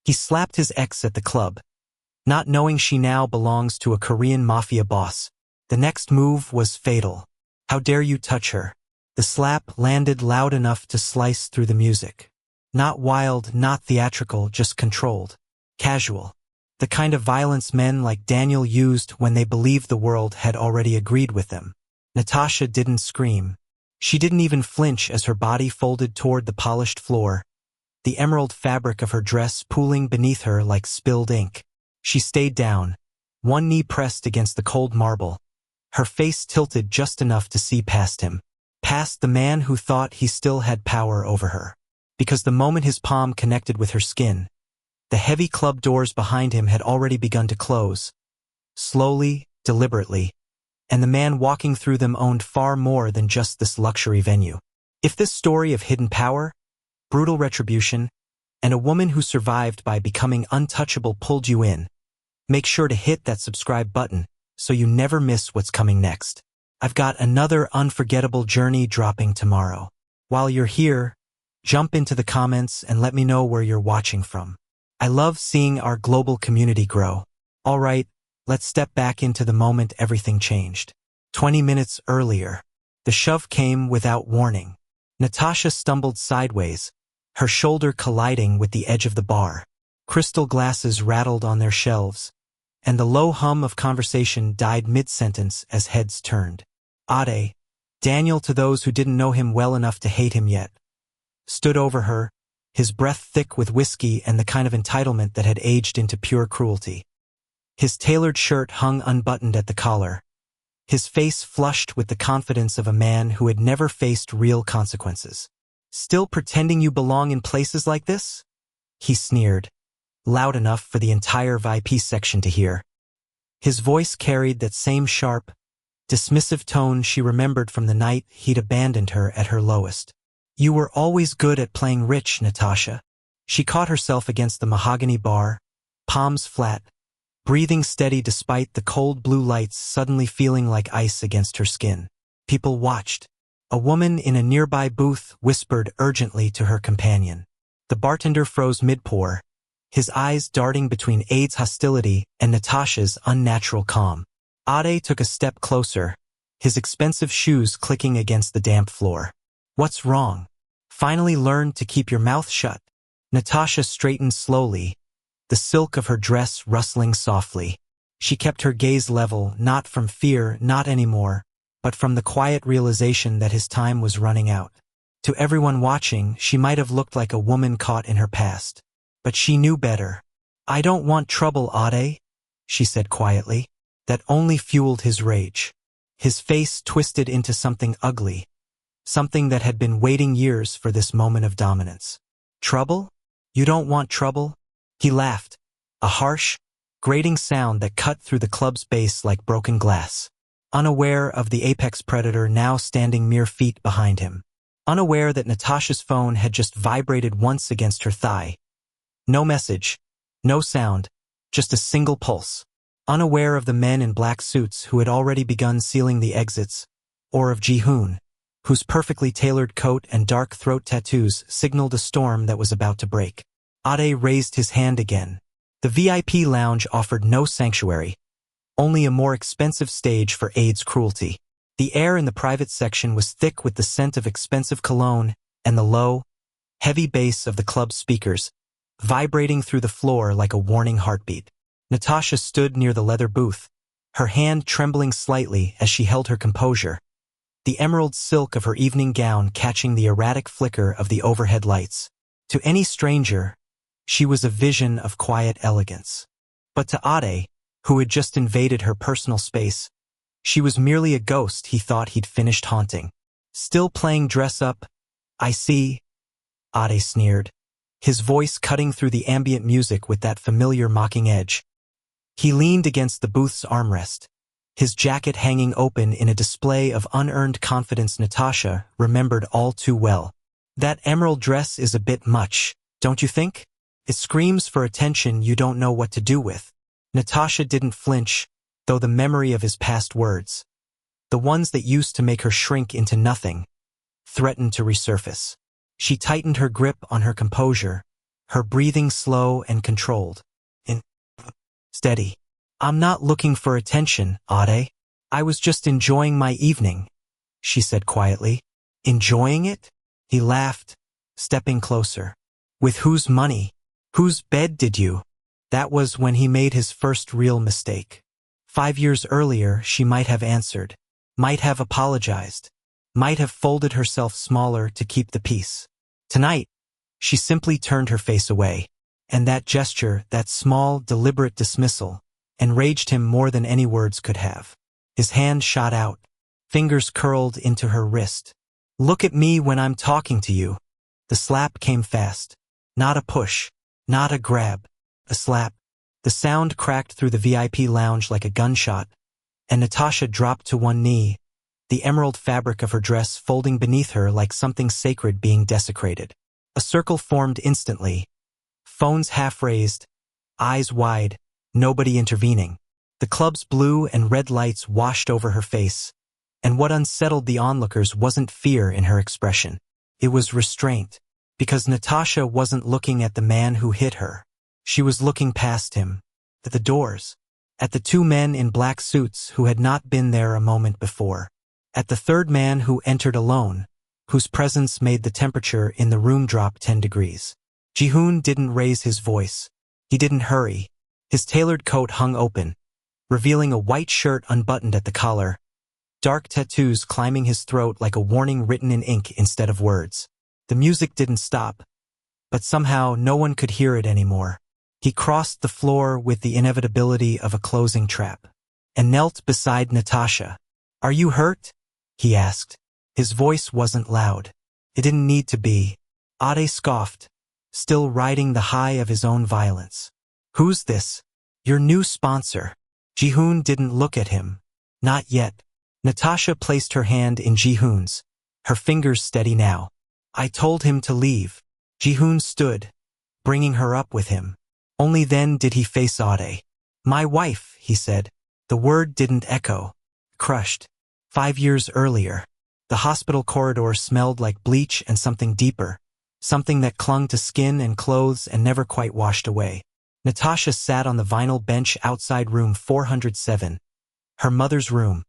He slapped his ex at the club, not knowing she now belongs to a Korean mafia boss. The next move was fatal. How dare you touch her? The slap landed loud enough to slice through the music. Not wild, not theatrical, just controlled. Casual. The kind of violence men like Daniel used when they believed the world had already agreed with them. Natasha didn't scream. She didn't even flinch as her body folded toward the polished floor, the emerald fabric of her dress pooling beneath her like spilled ink. She stayed down, one knee pressed against the cold marble, her face tilted just enough to see past him, past the man who thought he still had power over her. Because the moment his palm connected with her skin, the heavy club doors behind him had already begun to close, slowly, deliberately, and the man walking through them owned far more than just this luxury venue. If this story of hidden power, brutal retribution, and a woman who survived by becoming untouchable pulled you in, make sure to hit that subscribe button so you never miss what's coming next. I've got another unforgettable journey dropping tomorrow. While you're here, jump into the comments and let me know where you're watching from. I love seeing our global community grow. All right, let's step back into the moment everything changed. 20 minutes earlier, the shove came without warning. Natasha stumbled sideways, her shoulder colliding with the edge of the bar. Crystal glasses rattled on their shelves, and the low hum of conversation died mid-sentence as heads turned. Ade, Daniel to those who didn't know him well enough to hate him yet, stood over her, his breath thick with whiskey and the kind of entitlement that had aged into pure cruelty. His tailored shirt hung unbuttoned at the collar, his face flushed with the confidence of a man who had never faced real consequences. Still pretending you belong in places like this? He sneered, loud enough for the entire VIP section to hear. His voice carried that same sharp, dismissive tone she remembered from the night he'd abandoned her at her lowest. You were always good at playing rich, Natasha. She caught herself against the mahogany bar, palms flat, breathing steady despite the cold blue lights suddenly feeling like ice against her skin. People watched. A woman in a nearby booth whispered urgently to her companion. The bartender froze mid-pour, his eyes darting between Ade's hostility and Natasha's unnatural calm. Ade took a step closer, his expensive shoes clicking against the damp floor. What's wrong? Finally learn to keep your mouth shut. Natasha straightened slowly, the silk of her dress rustling softly. She kept her gaze level, not from fear, not anymore, but from the quiet realization that his time was running out. To everyone watching, she might have looked like a woman caught in her past. But she knew better. I don't want trouble, Ade, she said quietly. That only fueled his rage. His face twisted into something ugly, something that had been waiting years for this moment of dominance. Trouble? You don't want trouble? He laughed, a harsh, grating sound that cut through the club's base like broken glass. Unaware of the apex predator now standing mere feet behind him. Unaware that Natasha's phone had just vibrated once against her thigh. No message, no sound, just a single pulse. Unaware of the men in black suits who had already begun sealing the exits, or of Ji-hoon, whose perfectly tailored coat and dark throat tattoos signaled a storm that was about to break. Ade raised his hand again. The VIP lounge offered no sanctuary, only a more expensive stage for Ade's cruelty. The air in the private section was thick with the scent of expensive cologne and the low, heavy bass of the club's speakers, vibrating through the floor like a warning heartbeat. Natasha stood near the leather booth, her hand trembling slightly as she held her composure, the emerald silk of her evening gown catching the erratic flicker of the overhead lights. To any stranger, she was a vision of quiet elegance. But to Ade, who had just invaded her personal space, she was merely a ghost he thought he'd finished haunting. Still playing dress-up? I see, Ade sneered, his voice cutting through the ambient music with that familiar mocking edge. He leaned against the booth's armrest, his jacket hanging open in a display of unearned confidence Natasha remembered all too well. That emerald dress is a bit much, don't you think? It screams for attention you don't know what to do with. Natasha didn't flinch, though the memory of his past words, the ones that used to make her shrink into nothing, threatened to resurface. She tightened her grip on her composure, her breathing slow and controlled. And steady. I'm not looking for attention, Ade. I was just enjoying my evening, she said quietly. Enjoying it? He laughed, stepping closer. With whose money? Whose bed did you? That was when he made his first real mistake. 5 years earlier, she might have answered, might have apologized, might have folded herself smaller to keep the peace. Tonight, she simply turned her face away, and that gesture, that small, deliberate dismissal, enraged him more than any words could have. His hand shot out, fingers curled into her wrist. Look at me when I'm talking to you. The slap came fast. Not a push, not a grab, a slap. The sound cracked through the VIP lounge like a gunshot, and Natasha dropped to one knee, the emerald fabric of her dress folding beneath her like something sacred being desecrated. A circle formed instantly, phones half-raised, eyes wide, nobody intervening. The club's blue and red lights washed over her face, and what unsettled the onlookers wasn't fear in her expression. It was restraint, because Natasha wasn't looking at the man who hit her. She was looking past him, at the doors, at the 2 men in black suits who had not been there a moment before, at the third man who entered alone, whose presence made the temperature in the room drop 10 degrees. Ji-hoon didn't raise his voice. He didn't hurry. His tailored coat hung open, revealing a white shirt unbuttoned at the collar, dark tattoos climbing his throat like a warning written in ink instead of words. The music didn't stop, but somehow no one could hear it anymore. He crossed the floor with the inevitability of a closing trap, and knelt beside Natasha. Are you hurt? He asked. His voice wasn't loud. It didn't need to be. Ade scoffed, still riding the high of his own violence. Who's this? Your new sponsor. Ji-hoon didn't look at him. Not yet. Natasha placed her hand in Ji-hoon's, her fingers steady now. I told him to leave. Ji-hoon stood, bringing her up with him. Only then did he face Ade. My wife, he said. The word didn't echo. Crushed. 5 years earlier. The hospital corridor smelled like bleach and something deeper, something that clung to skin and clothes and never quite washed away. Natasha sat on the vinyl bench outside room 407, her mother's room.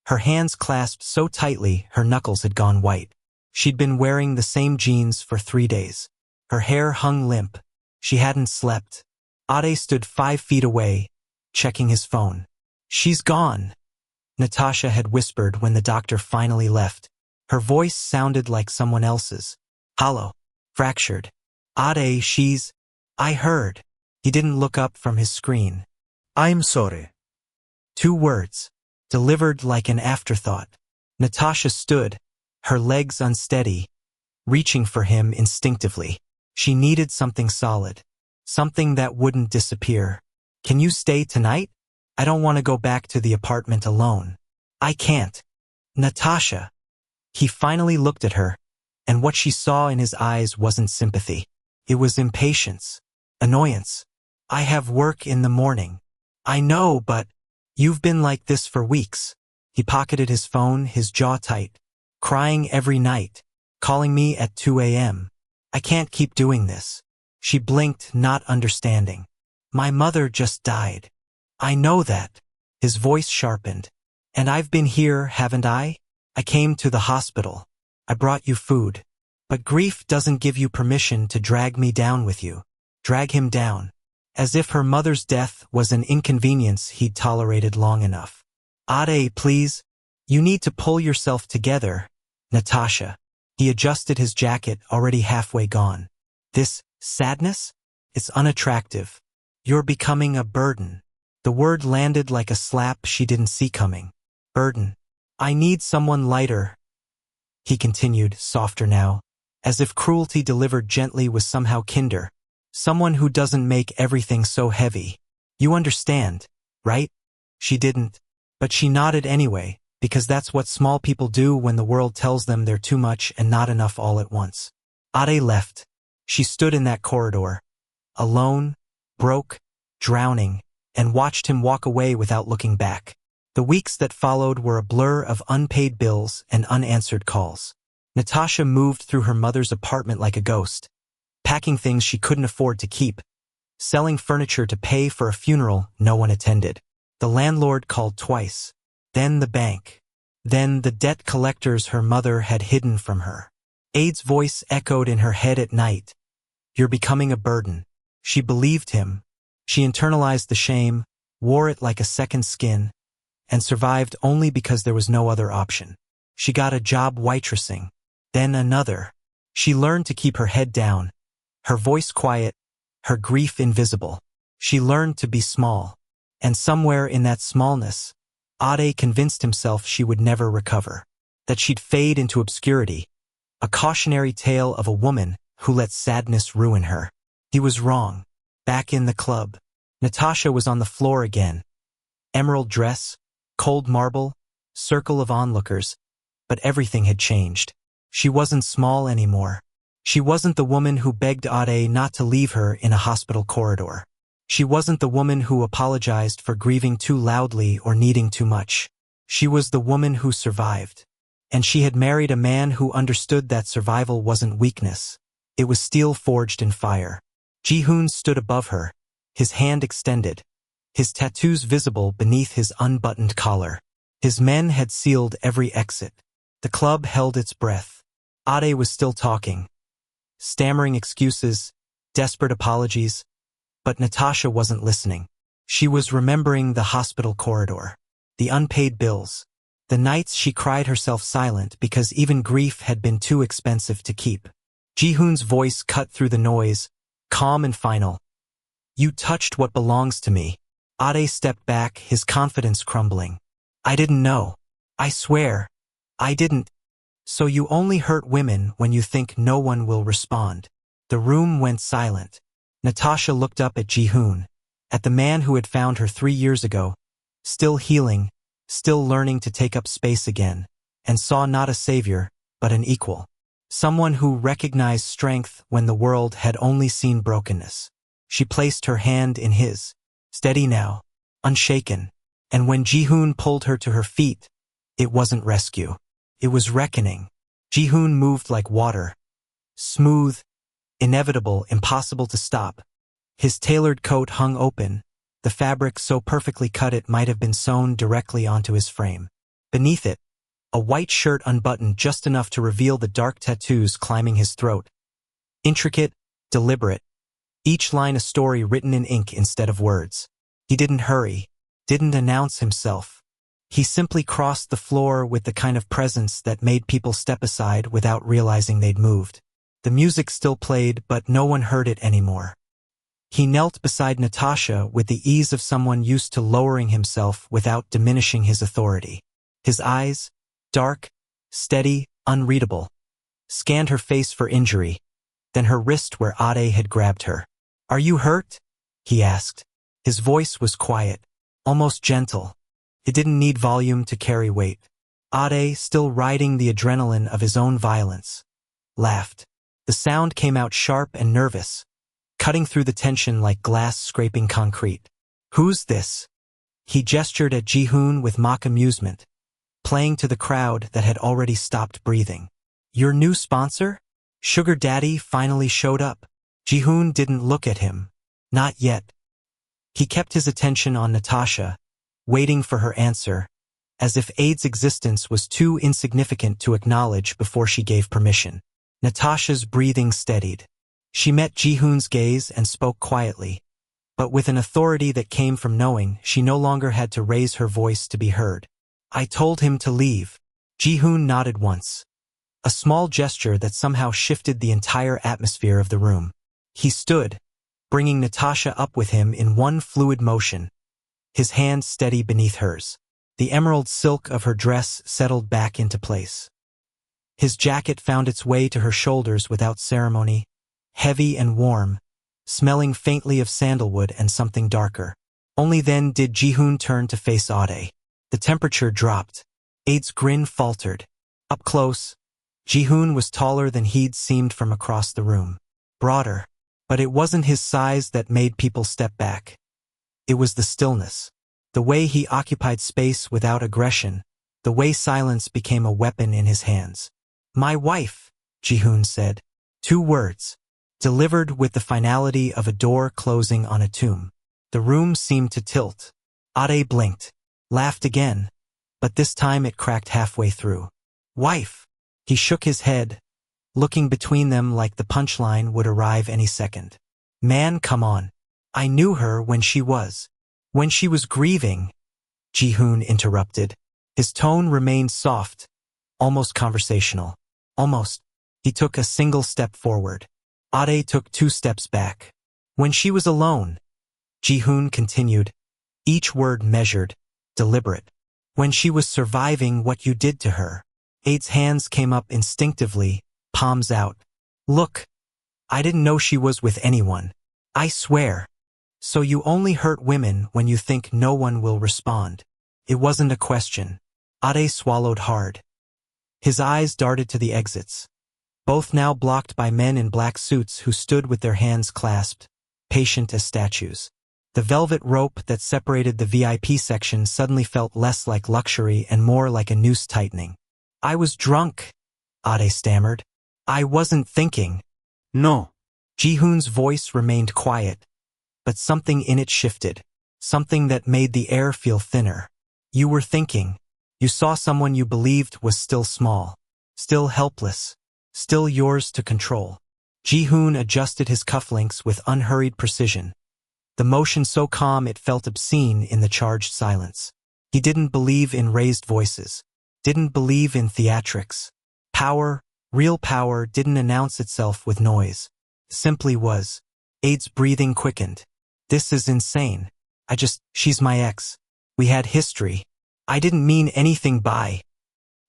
Her hands clasped so tightly her knuckles had gone white. She'd been wearing the same jeans for 3 days. Her hair hung limp. She hadn't slept. Ade stood 5 feet away, checking his phone. She's gone, Natasha had whispered when the doctor finally left. Her voice sounded like someone else's. Hollow. Fractured. Ade, she's... I heard. He didn't look up from his screen. I'm sorry. 2 words, delivered like an afterthought. Natasha stood, her legs unsteady, reaching for him instinctively. She needed something solid, something that wouldn't disappear. Can you stay tonight? I don't want to go back to the apartment alone. I can't. Natasha. He finally looked at her, and what she saw in his eyes wasn't sympathy. It was impatience, annoyance. I have work in the morning. I know, but you've been like this for weeks. He pocketed his phone, his jaw tight, crying every night, calling me at 2 a.m. I can't keep doing this. She blinked, not understanding. My mother just died. I know that. His voice sharpened. And I've been here, haven't I? I came to the hospital. I brought you food. But grief doesn't give you permission to drag me down with you. Drag him down. As if her mother's death was an inconvenience he'd tolerated long enough. Ade, please. You need to pull yourself together, Natasha. He adjusted his jacket, already halfway gone. This sadness? It's unattractive. You're becoming a burden. The word landed like a slap she didn't see coming. Burden. I need someone lighter, he continued, softer now, as if cruelty delivered gently was somehow kinder. Someone who doesn't make everything so heavy. You understand, right? She didn't, but she nodded anyway, because that's what small people do when the world tells them they're too much and not enough all at once. Ade left. She stood in that corridor, alone, broke, drowning, and watched him walk away without looking back. The weeks that followed were a blur of unpaid bills and unanswered calls. Natasha moved through her mother's apartment like a ghost, packing things she couldn't afford to keep, selling furniture to pay for a funeral no one attended. The landlord called twice, then the bank, then the debt collectors her mother had hidden from her. Ade's voice echoed in her head at night. You're becoming a burden. She believed him. She internalized the shame, wore it like a second skin, and survived only because there was no other option. She got a job waitressing, then another. She learned to keep her head down, her voice quiet, her grief invisible. She learned to be small, and somewhere in that smallness, Ade convinced himself she would never recover, that she'd fade into obscurity, a cautionary tale of a woman who let sadness ruin her. He was wrong. Back in the club, Natasha was on the floor again. Emerald dress, cold marble, circle of onlookers, but everything had changed. She wasn't small anymore. She wasn't the woman who begged Ade not to leave her in a hospital corridor. She wasn't the woman who apologized for grieving too loudly or needing too much. She was the woman who survived. And she had married a man who understood that survival wasn't weakness. It was steel forged in fire. Ji-hoon stood above her, his hand extended, his tattoos visible beneath his unbuttoned collar. His men had sealed every exit. The club held its breath. Ade was still talking, stammering excuses, desperate apologies, but Natasha wasn't listening. She was remembering the hospital corridor, the unpaid bills, the nights she cried herself silent because even grief had been too expensive to keep. Ji-hoon's voice cut through the noise, calm and final. You touched what belongs to me. Ade stepped back, his confidence crumbling. I didn't know. I swear. I didn't. So you only hurt women when you think no one will respond. The room went silent. Natasha looked up at Ji-hoon, at the man who had found her 3 years ago, still healing, still learning to take up space again, and saw not a savior, but an equal. Someone who recognized strength when the world had only seen brokenness. She placed her hand in his, steady now, unshaken, and when Ji-hoon pulled her to her feet, it wasn't rescue. It was reckoning. Ji-hoon moved like water, smooth, inevitable, impossible to stop. His tailored coat hung open, the fabric so perfectly cut it might have been sewn directly onto his frame. Beneath it, a white shirt unbuttoned just enough to reveal the dark tattoos climbing his throat. Intricate, deliberate, each line a story written in ink instead of words. He didn't hurry, didn't announce himself. He simply crossed the floor with the kind of presence that made people step aside without realizing they'd moved. The music still played, but no one heard it anymore. He knelt beside Natasha with the ease of someone used to lowering himself without diminishing his authority. His eyes, dark, steady, unreadable, scanned her face for injury, then her wrist where Ade had grabbed her. Are you hurt? He asked. His voice was quiet, almost gentle. It didn't need volume to carry weight. Ade, still riding the adrenaline of his own violence, laughed. The sound came out sharp and nervous, cutting through the tension like glass scraping concrete. Who's this? He gestured at Ji-hoon with mock amusement, playing to the crowd that had already stopped breathing. Your new sponsor? Sugar Daddy finally showed up. Ji-hoon didn't look at him. Not yet. He kept his attention on Natasha, waiting for her answer, as if Ade's existence was too insignificant to acknowledge before she gave permission. Natasha's breathing steadied. She met Ji-hoon's gaze and spoke quietly, but with an authority that came from knowing she no longer had to raise her voice to be heard. I told him to leave. Ji-hoon nodded once, a small gesture that somehow shifted the entire atmosphere of the room. He stood, bringing Natasha up with him in one fluid motion, his hand steady beneath hers. The emerald silk of her dress settled back into place. His jacket found its way to her shoulders without ceremony, heavy and warm, smelling faintly of sandalwood and something darker. Only then did Ji-hoon turn to face Ade. The temperature dropped. Ade's grin faltered. Up close, Ji-hoon was taller than he'd seemed from across the room. Broader, but it wasn't his size that made people step back. It was the stillness. The way he occupied space without aggression, the way silence became a weapon in his hands. My wife, Ji-hoon said. 2 words. delivered with the finality of a door closing on a tomb. The room seemed to tilt. Ade blinked, laughed again, but this time it cracked halfway through. Wife! He shook his head, looking between them like the punchline would arrive any second. Man, come on. I knew her when she was grieving, Ji-hoon interrupted. His tone remained soft, almost conversational. Almost. He took a single step forward. Ade took 2 steps back. When she was alone, Ji-hoon continued, each word measured, deliberate. When she was surviving what you did to her. Ade's hands came up instinctively, palms out. Look, I didn't know she was with anyone. I swear. So you only hurt women when you think no one will respond. It wasn't a question. Ade swallowed hard. His eyes darted to the exits, both now blocked by men in black suits who stood with their hands clasped, patient as statues. The velvet rope that separated the VIP section suddenly felt less like luxury and more like a noose tightening. I was drunk, Ade stammered. I wasn't thinking. No. Ji-hoon's voice remained quiet, but something in it shifted, something that made the air feel thinner. You were thinking. You saw someone you believed was still small, still helpless, still yours to control. Ji-hoon adjusted his cufflinks with unhurried precision, the motion so calm it felt obscene in the charged silence. He didn't believe in raised voices, didn't believe in theatrics. Power, real power, didn't announce itself with noise. Simply was. Ade's breathing quickened. This is insane. She's my ex. We had history. I didn't mean anything by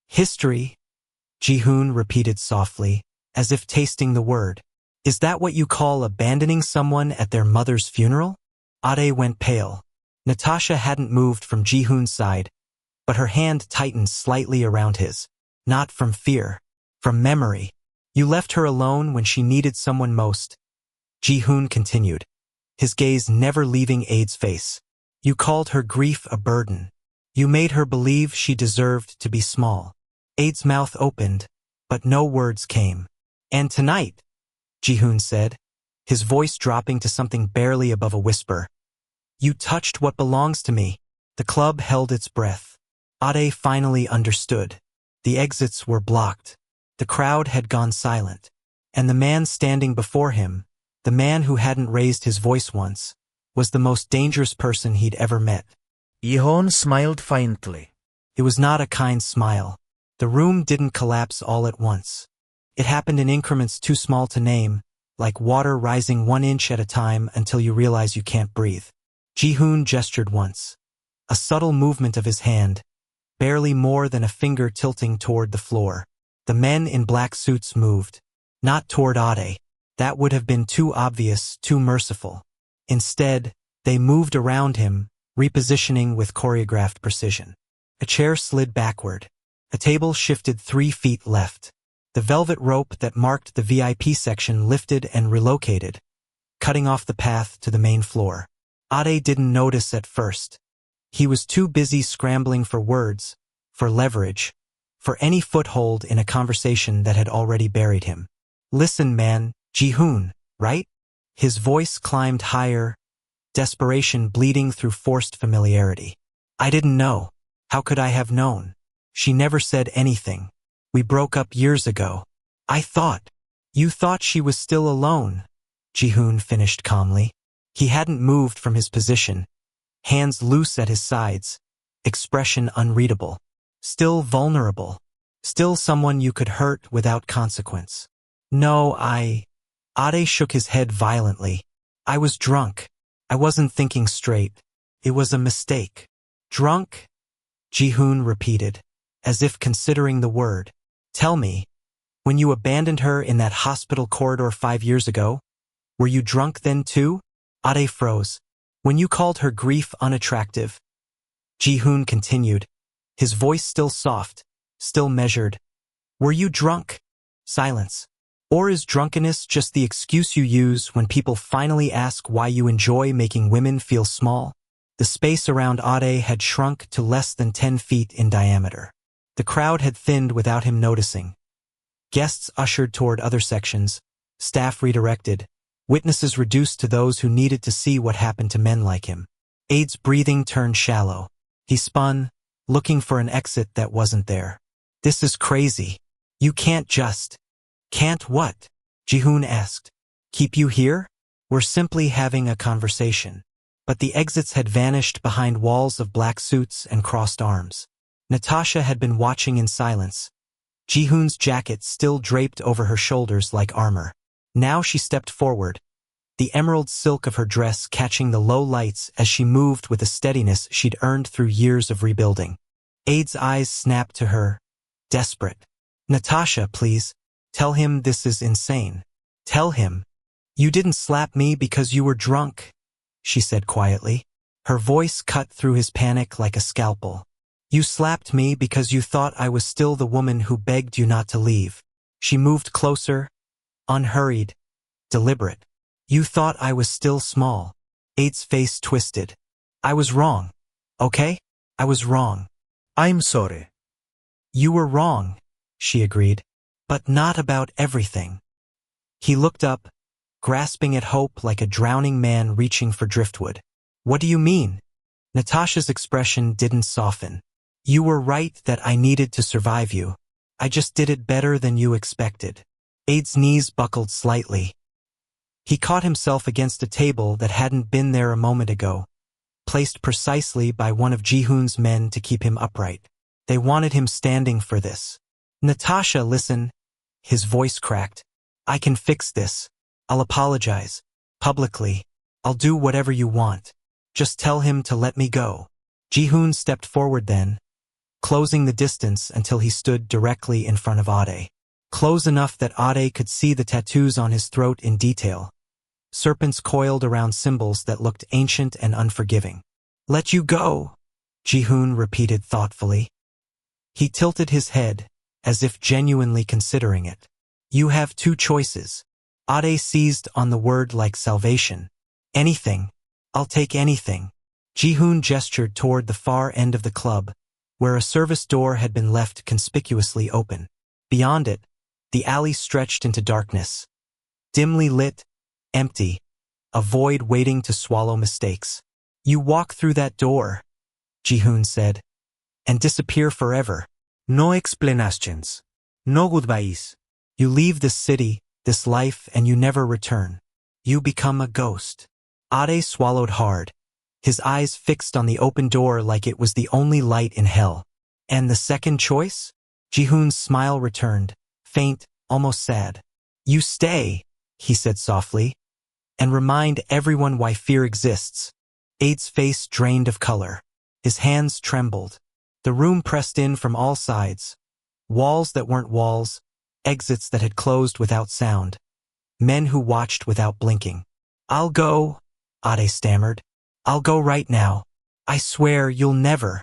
history, Ji-hoon repeated softly, as if tasting the word. Is that what you call abandoning someone at their mother's funeral? Ade went pale. Natasha hadn't moved from Ji-hoon's side, but her hand tightened slightly around his. Not from fear, from memory. You left her alone when she needed someone most, Ji-hoon continued, his gaze never leaving Ade's face. You called her grief a burden. You made her believe she deserved to be small. Ade's mouth opened, but no words came. And tonight, Ji-hoon said, his voice dropping to something barely above a whisper. You touched what belongs to me. The club held its breath. Ade finally understood. The exits were blocked. The crowd had gone silent. And the man standing before him, the man who hadn't raised his voice once, was the most dangerous person he'd ever met. Ji-hoon smiled faintly. It was not a kind smile. The room didn't collapse all at once. It happened in increments too small to name, like water rising 1 inch at a time until you realize you can't breathe. Ji-hoon gestured once. A subtle movement of his hand, barely more than a finger tilting toward the floor. The men in black suits moved. Not toward Ade. That would have been too obvious, too merciful. Instead, they moved around him, repositioning with choreographed precision. A chair slid backward. A table shifted 3 feet left. The velvet rope that marked the VIP section lifted and relocated, cutting off the path to the main floor. Ade didn't notice at first. He was too busy scrambling for words, for leverage, for any foothold in a conversation that had already buried him. Listen, man, Ji-hoon, right? His voice climbed higher, desperation bleeding through forced familiarity. I didn't know. How could I have known? She never said anything. We broke up years ago. I thought. You thought she was still alone, Ji-hoon finished calmly. He hadn't moved from his position, hands loose at his sides, expression unreadable. Still vulnerable. Still someone you could hurt without consequence. No, Ade shook his head violently. I was drunk. I wasn't thinking straight. It was a mistake. Drunk? Ji-hoon repeated, as if considering the word. Tell me, when you abandoned her in that hospital corridor 5 years ago, were you drunk then too? Ade froze. When you called her grief unattractive, Ji-hoon continued, his voice still soft, still measured. Were you drunk? Silence. Or is drunkenness just the excuse you use when people finally ask why you enjoy making women feel small? The space around Ade had shrunk to less than 10 feet in diameter. The crowd had thinned without him noticing. Guests ushered toward other sections, staff redirected, witnesses reduced to those who needed to see what happened to men like him. Aid's breathing turned shallow. He spun, looking for an exit that wasn't there. This is crazy. You can't just... Can't what? Ji-hoon asked. Keep you here? We're simply having a conversation. But the exits had vanished behind walls of black suits and crossed arms. Natasha had been watching in silence, Ji-hoon's jacket still draped over her shoulders like armor. Now she stepped forward, the emerald silk of her dress catching the low lights as she moved with a steadiness she'd earned through years of rebuilding. Aid's eyes snapped to her, desperate. Natasha, please, tell him this is insane. Tell him. You didn't slap me because you were drunk, she said quietly. Her voice cut through his panic like a scalpel. You slapped me because you thought I was still the woman who begged you not to leave. She moved closer, unhurried, deliberate. You thought I was still small. Aid's face twisted. I was wrong. Okay? I was wrong. I'm sorry. You were wrong, she agreed. But not about everything. He looked up, grasping at hope like a drowning man reaching for driftwood. What do you mean? Natasha's expression didn't soften. You were right that I needed to survive you. I just did it better than you expected. Aid's knees buckled slightly. He caught himself against a table that hadn't been there a moment ago, placed precisely by one of Ji-hoon's men to keep him upright. They wanted him standing for this. Natasha, listen. His voice cracked. I can fix this. I'll apologize. Publicly. I'll do whatever you want. Just tell him to let me go. Ji-hoon stepped forward then, closing the distance until he stood directly in front of Ade. Close enough that Ade could see the tattoos on his throat in detail. Serpents coiled around symbols that looked ancient and unforgiving. Let you go, Ji-hoon repeated thoughtfully. He tilted his head, as if genuinely considering it. You have two choices. Ade seized on the word like salvation. Anything. I'll take anything. Ji-hoon gestured toward the far end of the club, where a service door had been left conspicuously open. Beyond it, the alley stretched into darkness. Dimly lit, empty, a void waiting to swallow mistakes. You walk through that door, Ji-hoon said, and disappear forever. No explanations. No goodbyes. You leave this city, this life, and you never return. You become a ghost. Ade swallowed hard, his eyes fixed on the open door like it was the only light in hell. And the second choice? Ji-hoon's smile returned, faint, almost sad. You stay, he said softly, and remind everyone why fear exists. Aid's face drained of color. His hands trembled. The room pressed in from all sides. Walls that weren't walls, exits that had closed without sound. Men who watched without blinking. I'll go, Ade stammered. I'll go right now. I swear you'll never.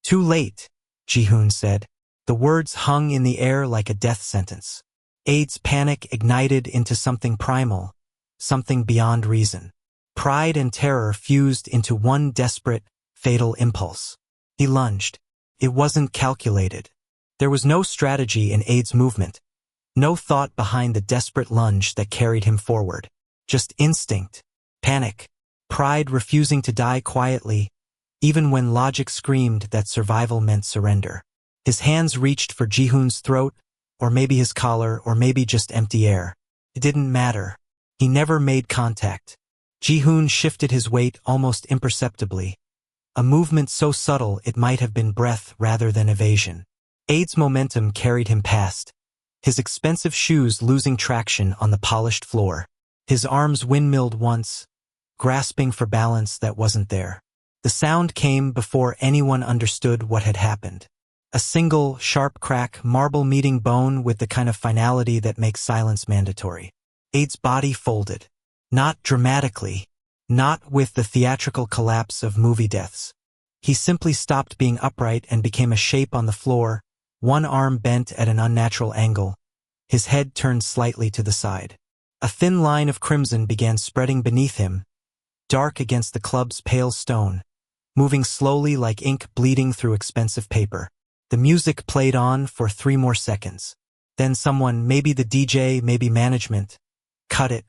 Too late, Ji-hoon said. The words hung in the air like a death sentence. Aid's panic ignited into something primal, something beyond reason. Pride and terror fused into one desperate, fatal impulse. He lunged. It wasn't calculated. There was no strategy in Aid's movement, no thought behind the desperate lunge that carried him forward. Just instinct, panic, pride refusing to die quietly, even when logic screamed that survival meant surrender. His hands reached for Ji-hoon's throat, or maybe his collar, or maybe just empty air. It didn't matter. He never made contact. Ji-hoon shifted his weight almost imperceptibly, a movement so subtle it might have been breath rather than evasion. Aid's momentum carried him past, his expensive shoes losing traction on the polished floor. His arms windmilled once, grasping for balance that wasn't there. The sound came before anyone understood what had happened. A single, sharp crack, marble meeting bone with the kind of finality that makes silence mandatory. Aid's body folded. Not dramatically. Not with the theatrical collapse of movie deaths. He simply stopped being upright and became a shape on the floor, one arm bent at an unnatural angle, his head turned slightly to the side. A thin line of crimson began spreading beneath him, dark against the club's pale stone, moving slowly like ink bleeding through expensive paper. The music played on for 3 more seconds. Then someone, maybe the DJ, maybe management, Cut it.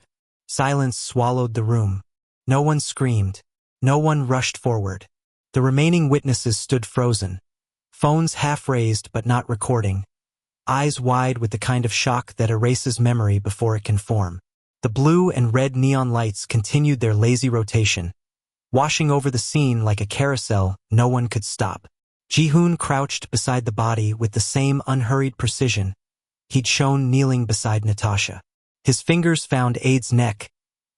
Silence swallowed the room. No one screamed. No one rushed forward. The remaining witnesses stood frozen, phones half raised but not recording, eyes wide with the kind of shock that erases memory before it can form. The blue and red neon lights continued their lazy rotation, washing over the scene like a carousel no one could stop. Ji-hoon crouched beside the body with the same unhurried precision he'd shown kneeling beside Natasha. His fingers found Ade's neck,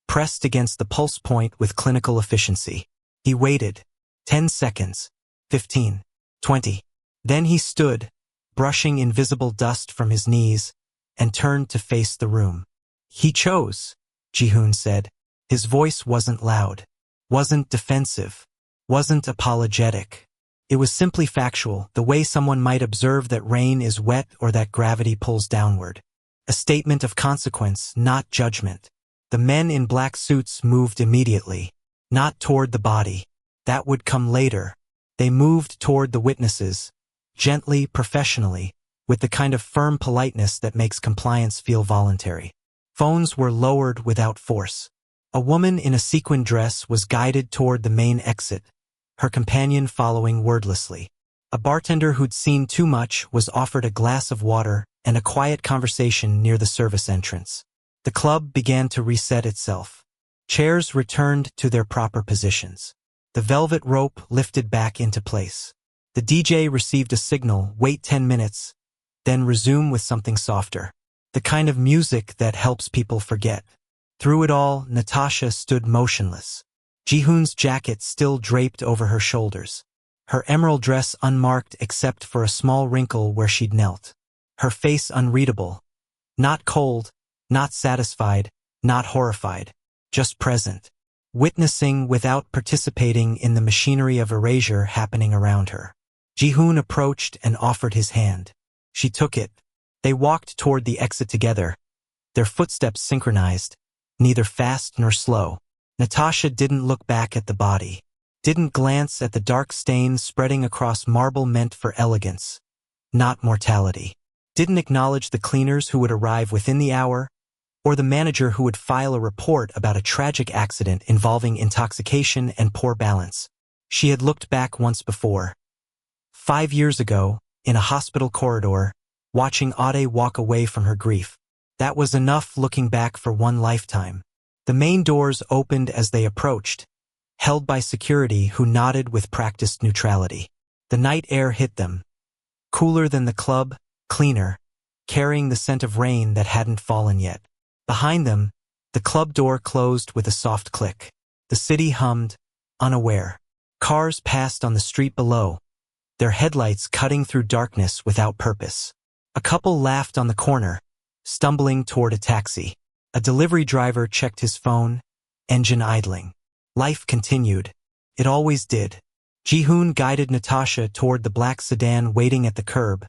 pressed against the pulse point with clinical efficiency. He waited. 10 seconds. 15. 20. Then he stood, brushing invisible dust from his knees, and turned to face the room. He chose, Ji-hoon said. His voice wasn't loud, wasn't defensive, wasn't apologetic. It was simply factual, the way someone might observe that rain is wet or that gravity pulls downward. A statement of consequence, not judgment. The men in black suits moved immediately, not toward the body. That would come later. They moved toward the witnesses, gently, professionally, with the kind of firm politeness that makes compliance feel voluntary. Phones were lowered without force. A woman in a sequin dress was guided toward the main exit, her companion following wordlessly. A bartender who'd seen too much was offered a glass of water and a quiet conversation near the service entrance. The club began to reset itself. Chairs returned to their proper positions. The velvet rope lifted back into place. The DJ received a signal, wait 10 minutes, then resume with something softer. The kind of music that helps people forget. Through it all, Natasha stood motionless. Ji-hoon's jacket still draped over her shoulders. Her emerald dress unmarked except for a small wrinkle where she'd knelt. Her face unreadable. Not cold, not satisfied, not horrified. Just present. Witnessing without participating in the machinery of erasure happening around her. Ji-hoon approached and offered his hand. She took it. They walked toward the exit together, their footsteps synchronized, neither fast nor slow. Natasha didn't look back at the body, didn't glance at the dark stains spreading across marble meant for elegance, not mortality, didn't acknowledge the cleaners who would arrive within the hour, or the manager who would file a report about a tragic accident involving intoxication and poor balance. She had looked back once before. 5 years ago, in a hospital corridor, watching Ade walk away from her grief. That was enough looking back for one lifetime. The main doors opened as they approached, held by security who nodded with practiced neutrality. The night air hit them. Cooler than the club, cleaner, carrying the scent of rain that hadn't fallen yet. Behind them, the club door closed with a soft click. The city hummed, unaware. Cars passed on the street below, their headlights cutting through darkness without purpose. A couple laughed on the corner, stumbling toward a taxi. A delivery driver checked his phone, engine idling. Life continued. It always did. Ji-hoon guided Natasha toward the black sedan waiting at the curb,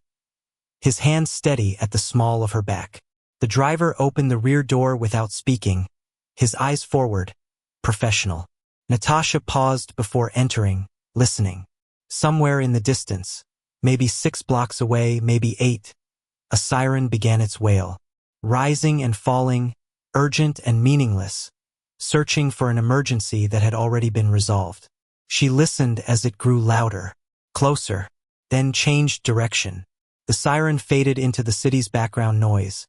his hand steady at the small of her back. The driver opened the rear door without speaking, his eyes forward, professional. Natasha paused before entering, listening. Somewhere in the distance, maybe 6 blocks away, maybe 8, a siren began its wail. Rising and falling, urgent and meaningless, searching for an emergency that had already been resolved. She listened as it grew louder, closer, then changed direction. The siren faded into the city's background noise.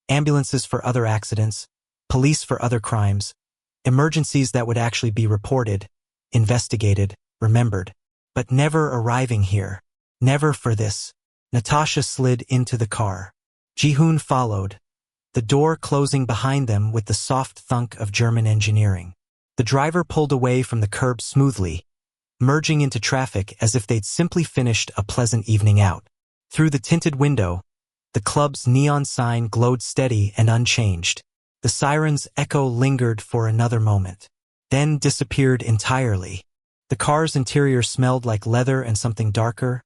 Ambulances for other accidents, police for other crimes, emergencies that would actually be reported, investigated, remembered, but never arriving here. Never for this. Natasha slid into the car. Ji-hoon followed, the door closing behind them with the soft thunk of German engineering. The driver pulled away from the curb smoothly, merging into traffic as if they'd simply finished a pleasant evening out. Through the tinted window, the club's neon sign glowed steady and unchanged. The siren's echo lingered for another moment, then disappeared entirely. The car's interior smelled like leather and something darker.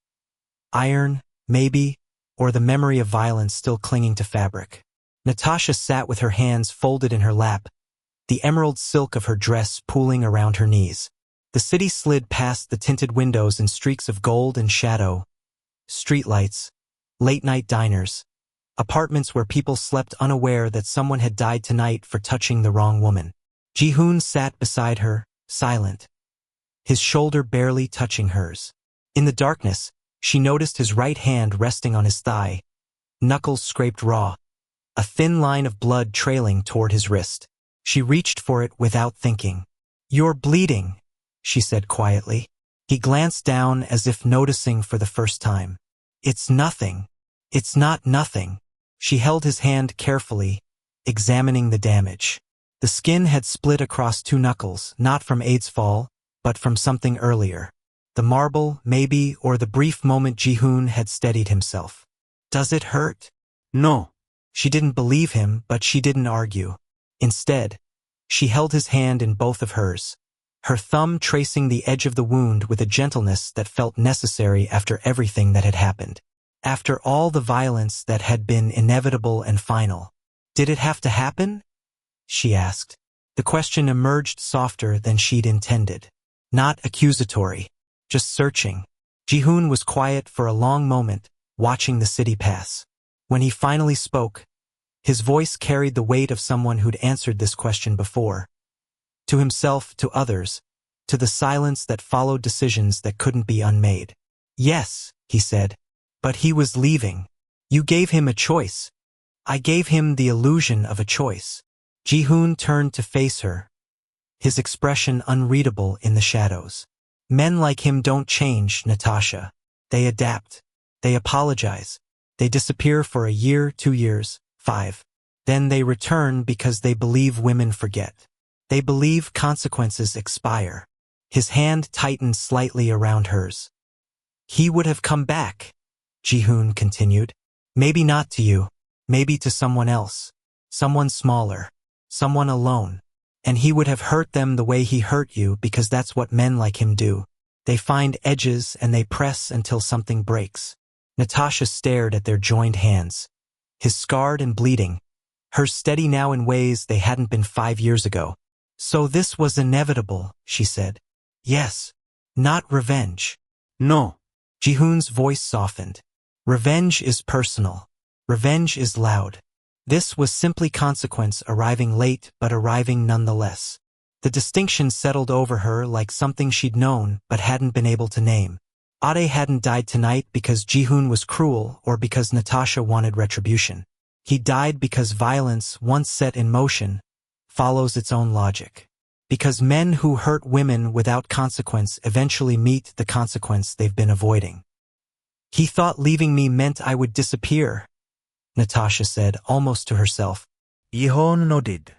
Iron, maybe, or the memory of violence still clinging to fabric. Natasha sat with her hands folded in her lap, the emerald silk of her dress pooling around her knees. The city slid past the tinted windows in streaks of gold and shadow, streetlights, late-night diners, Apartments where people slept unaware that someone had died tonight for touching the wrong woman. Ji-hoon sat beside her, silent, his shoulder barely touching hers. In the darkness, she noticed his right hand resting on his thigh, knuckles scraped raw, a thin line of blood trailing toward his wrist. She reached for it without thinking. "You're bleeding," she said quietly. He glanced down as if noticing for the first time. "It's nothing. It's not nothing." She held his hand carefully, examining the damage. The skin had split across two knuckles, not from Aid's fall, but from something earlier. The marble, maybe, or the brief moment Ji-hoon had steadied himself. "Does it hurt?" No. She didn't believe him, but she didn't argue. Instead, she held his hand in both of hers, her thumb tracing the edge of the wound with a gentleness that felt necessary after everything that had happened. After all the violence that had been inevitable and final. "Did it have to happen?" she asked. The question emerged softer than she'd intended. Not accusatory, just searching. Ji-hoon was quiet for a long moment, watching the city pass. When he finally spoke, his voice carried the weight of someone who'd answered this question before. To himself, to others, to the silence that followed decisions that couldn't be unmade. "Yes," he said, "but he was leaving. You gave him a choice. I gave him the illusion of a choice." Ji-hoon turned to face her, his expression unreadable in the shadows. "Men like him don't change, Natasha. They adapt. They apologize. They disappear for a year, 2 years, 5. Then they return because they believe women forget. They believe consequences expire." His hand tightened slightly around hers. "He would have come back," Ji-hoon continued. "Maybe not to you. Maybe to someone else. Someone smaller. Someone alone. And he would have hurt them the way he hurt you because that's what men like him do. They find edges and they press until something breaks." Natasha stared at their joined hands, his scarred and bleeding, hers steady now in ways they hadn't been 5 years ago. "So this was inevitable," she said. "Yes. Not revenge." No. Ji-hoon's voice softened. "Revenge is personal. Revenge is loud. This was simply consequence arriving late but arriving nonetheless." The distinction settled over her like something she'd known but hadn't been able to name. Ade hadn't died tonight because Ji-hoon was cruel or because Natasha wanted retribution. He died because violence, once set in motion, follows its own logic. Because men who hurt women without consequence eventually meet the consequence they've been avoiding. "He thought leaving me meant I would disappear," Natasha said, almost to herself. Ji-hoon nodded.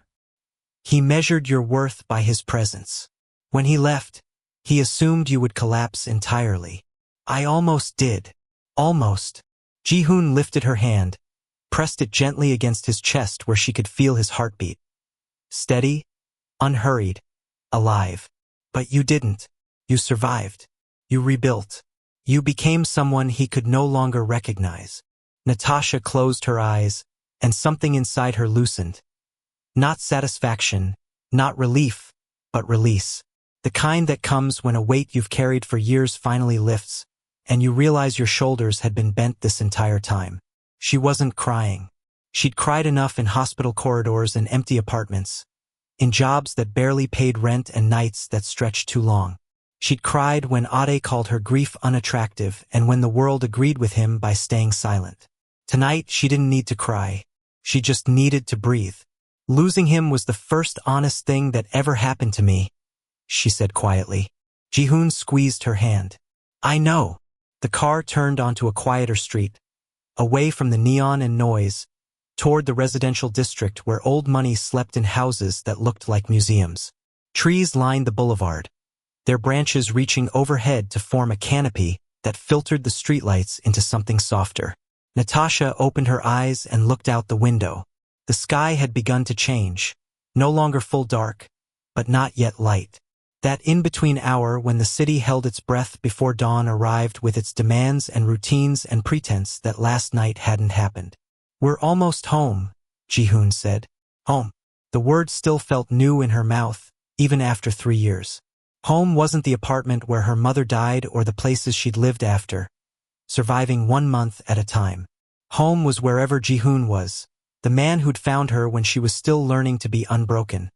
"He measured your worth by his presence. When he left, he assumed you would collapse entirely. I almost did. Almost." Ji-hoon lifted her hand, pressed it gently against his chest where she could feel his heartbeat. Steady, unhurried, alive. "But you didn't. You survived. You rebuilt. You became someone he could no longer recognize." Natasha closed her eyes, and something inside her loosened. Not satisfaction, not relief, but release. The kind that comes when a weight you've carried for years finally lifts, and you realize your shoulders had been bent this entire time. She wasn't crying. She'd cried enough in hospital corridors and empty apartments, in jobs that barely paid rent and nights that stretched too long. She'd cried when Ade called her grief unattractive and when the world agreed with him by staying silent. Tonight, she didn't need to cry. She just needed to breathe. "Losing him was the first honest thing that ever happened to me," she said quietly. Ji-hoon squeezed her hand. "I know." The car turned onto a quieter street, away from the neon and noise, toward the residential district where old money slept in houses that looked like museums. Trees lined the boulevard, their branches reaching overhead to form a canopy that filtered the streetlights into something softer. Natasha opened her eyes and looked out the window. The sky had begun to change, no longer full dark, but not yet light. That in-between hour when the city held its breath before dawn arrived with its demands and routines and pretense that last night hadn't happened. "We're almost home," Ji-hoon said. Home. The word still felt new in her mouth, even after 3 years. Home wasn't the apartment where her mother died or the places she'd lived after, surviving 1 month at a time. Home was wherever Jihoon was, the man who'd found her when she was still learning to be unbroken,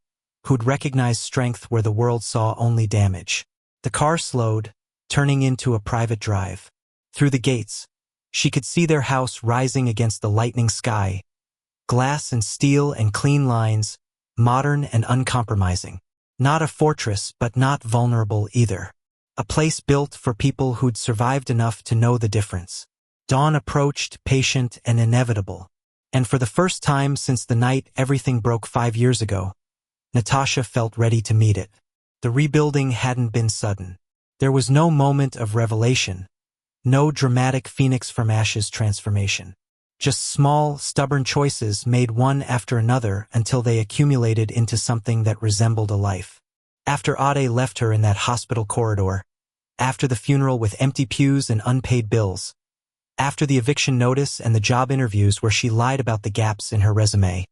who'd recognized strength where the world saw only damage. The car slowed, turning into a private drive. Through the gates, she could see their house rising against the lightning sky, glass and steel and clean lines, modern and uncompromising. Not a fortress, but not vulnerable either. A place built for people who'd survived enough to know the difference. Dawn approached, patient and inevitable. And for the first time since the night everything broke 5 years ago, Natasha felt ready to meet it. The rebuilding hadn't been sudden. There was no moment of revelation, no dramatic phoenix from ashes transformation. Just small, stubborn choices made one after another until they accumulated into something that resembled a life. After Ade left her in that hospital corridor, after the funeral with empty pews and unpaid bills, after the eviction notice and the job interviews where she lied about the gaps in her resume,